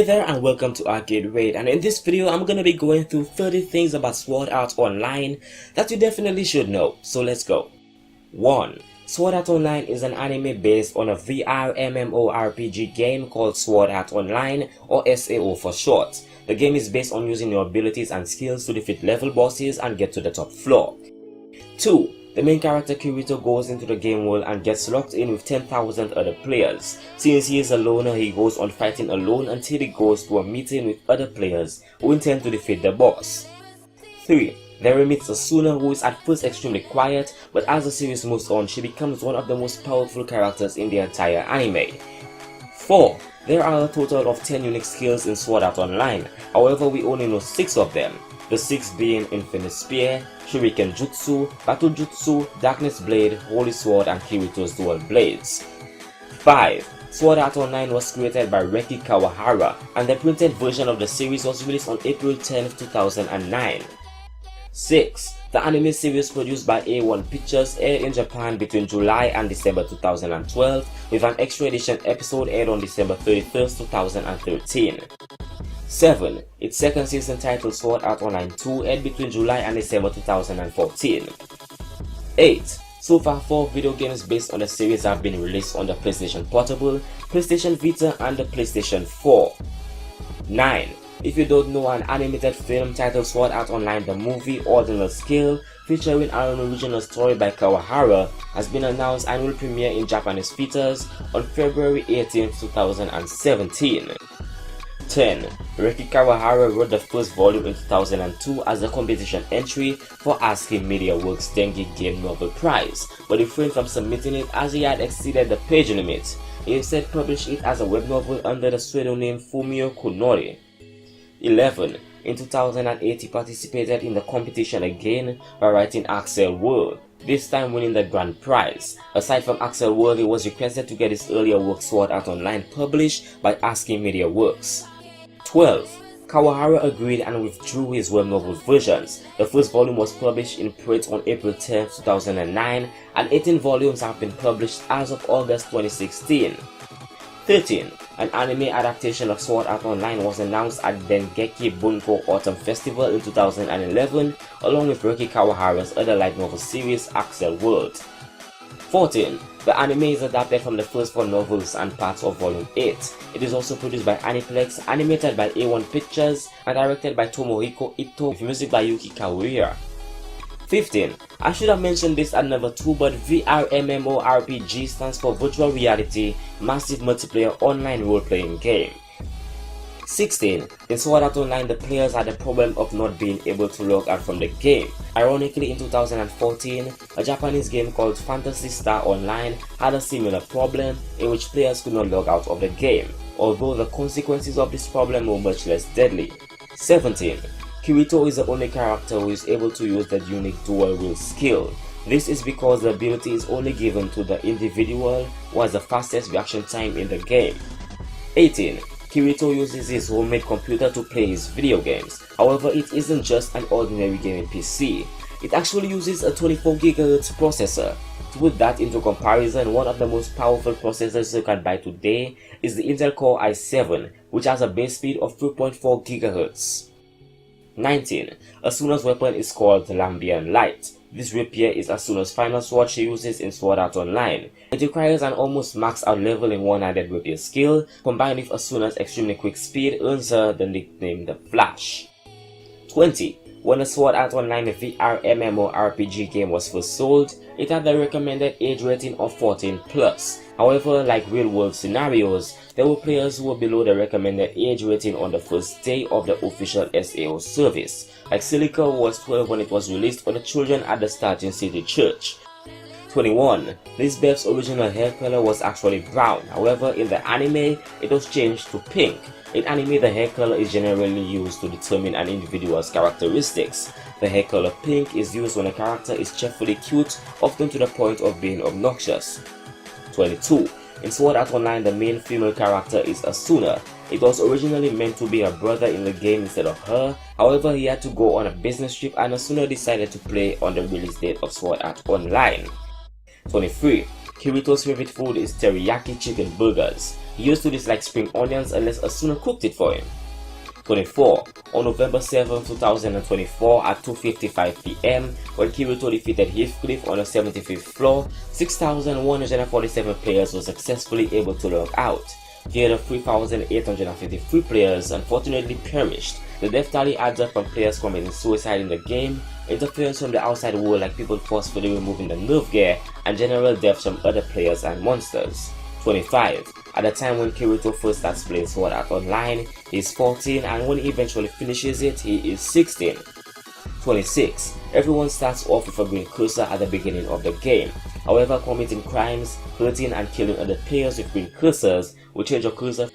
Hey there and welcome to Arcade Raid, and in this video I'm gonna be going through 30 things about Sword Art Online that you definitely should know, so let's go. 1. Sword Art Online is an anime based on a VR MMORPG game called Sword Art Online, or SAO for short. The game is based on using your abilities and skills to defeat level bosses and get to the top floor. 2. The main character Kirito goes into the game world and gets locked in with 10,000 other players. Since he is a loner, he goes on fighting alone until he goes to a meeting with other players who intend to defeat the boss. 3. There meets Asuna, who is at first extremely quiet, but as the series moves on, she becomes one of the most powerful characters in the entire anime. 4. There are a total of 10 unique skills in Sword Art Online, however we only know 6 of them. The 6 being Infinite Spear, Shuriken Jutsu, Battle Jutsu, Darkness Blade, Holy Sword, and Kirito's Dual Blades. 5. Sword Art Online was created by Reki Kawahara, and the printed version of the series was released on April 10, 2009. 6. The anime series produced by A1 Pictures aired in Japan between July and December 2012, with an extra edition episode aired on December 31, 2013. 7. Its second season titled Sword Art Online 2 aired between July and December 2014. 8. So far 4 video games based on the series have been released on the PlayStation Portable, PlayStation Vita, and the PlayStation 4. 9. If you don't know, an animated film titled Sword Art Online the Movie Ordinal Scale, featuring an original story by Kawahara, has been announced and will premiere in Japanese theaters on February 18, 2017. 10. Reki Kawahara wrote the first volume in 2002 as a competition entry for ASCII Media Works Dengi Game Novel Prize, but refrained from submitting it as he had exceeded the page limit. He instead published it as a web novel under the pseudonym Fumio Kunori. 11. In 2008, he participated in the competition again by writing Axel World, this time winning the grand prize. Aside from Axel World, he was requested to get his earlier work Sword Art Online published by ASCII Media Works. 12. Kawahara agreed and withdrew his web novel versions. The first volume was published in print on April 10, 2009, and 18 volumes have been published as of August 2016. 13. An anime adaptation of Sword Art Online was announced at Dengeki Bunko Autumn Festival in 2011, along with Reki Kawahara's other light novel series Axel World. 14. The anime is adapted from the first 4 novels and parts of Volume 8. It is also produced by Aniplex, animated by A1 Pictures, and directed by Tomohiko Ito, with music by Yuki Kawira. 15. I should have mentioned this at number 2, but VR MMORPG stands for Virtual Reality Massive Multiplayer Online Role-Playing Game. 16. In Sword Art Online, the players had the problem of not being able to log out from the game. Ironically, in 2014, a Japanese game called Phantasy Star Online had a similar problem in which players could not log out of the game, although the consequences of this problem were much less deadly. 17. Kirito is the only character who is able to use the unique dual wield skill. This is because the ability is only given to the individual who has the fastest reaction time in the game. 18. Kirito uses his homemade computer to play his video games. However, it isn't just an ordinary gaming PC. It actually uses a 24 GHz processor. To put that into comparison, one of the most powerful processors you can buy today is the Intel Core i7, which has a base speed of 3.4 GHz. 19. Asuna's weapon is called the Lambian Light. This rapier is Asuna's final sword she uses in Sword Art Online. It requires an almost maxed out level in one-handed rapier skill, combined with Asuna's extremely quick speed earns her the nickname The Flash. 20. When the Sword Art Online VR MMORPG game was first sold, it had the recommended age rating of 14+. However, like real-world scenarios, there were players who were below the recommended age rating on the first day of the official SAO service. Like Silica, who was 12 when it was released for the children at the Starting City Church. 21. Lisbeth's original hair color was actually brown, however in the anime it was changed to pink. In anime, the hair color is generally used to determine an individual's characteristics. The hair color pink is used when a character is cheerfully cute, often to the point of being obnoxious. 22. In Sword Art Online, the main female character is Asuna. It was originally meant to be her brother in the game instead of her, however he had to go on a business trip and Asuna decided to play on the release date of Sword Art Online. 23. Kirito's favorite food is teriyaki chicken burgers. He used to dislike spring onions unless Asuna cooked it for him. 24. On November 7, 2024 at 2:55 p.m. when Kirito defeated Heathcliff on the 75th floor, 6,147 players were successfully able to log out. The other 3,853 players unfortunately perished. The death tally adds up from players committing suicide in the game, interference from the outside world like people forcefully removing the nerve gear, and general deaths from other players and monsters. 25. At the time when Kirito first starts playing Sword Art Online, he is 14, and when he eventually finishes it, he is 16. 26. Everyone starts off with a green cursor at the beginning of the game. However, committing crimes, hurting and killing other players with green cursors will change your cursor.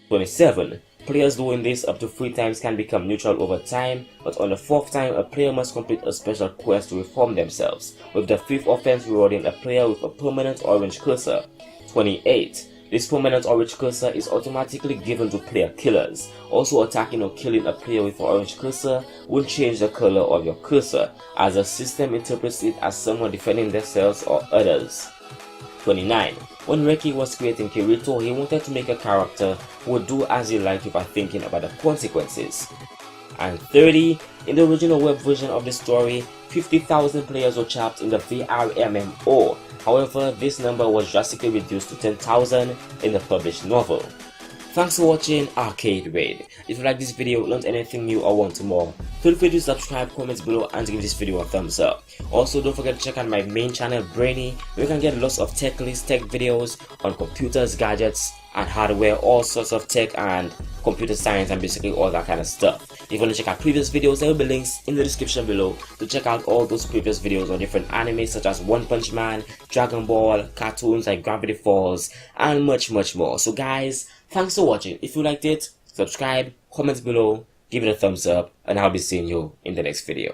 27. Players doing this up to 3 times can become neutral over time, but on the 4th time a player must complete a special quest to reform themselves, with the 5th offense rewarding a player with a permanent orange cursor. 28. This permanent orange cursor is automatically given to player killers. Also, attacking or killing a player with an orange cursor will change the color of your cursor, as the system interprets it as someone defending themselves or others. 29. When Reki was creating Kirito, he wanted to make a character who would do as he liked without thinking about the consequences. And 30. In the original web version of the story, 50,000 players were trapped in the VR MMO. However, this number was drastically reduced to 10,000 in the published novel. Thanks for watching Arcade Raid. If you like this video, learned anything new or want more, feel free to subscribe, comment below and give this video a thumbs up. Also, don't forget to check out my main channel Brainy, where you can get lots of tech videos on computers, gadgets and hardware, all sorts of tech and computer science and basically all that kind of stuff. If you want to check out previous videos, there will be links in the description below to check out all those previous videos on different animes such as One Punch Man, Dragon Ball, cartoons like Gravity Falls and much more. So guys, thanks for watching. If you liked it, subscribe, comment below, give it a thumbs up, and I'll be seeing you in the next video.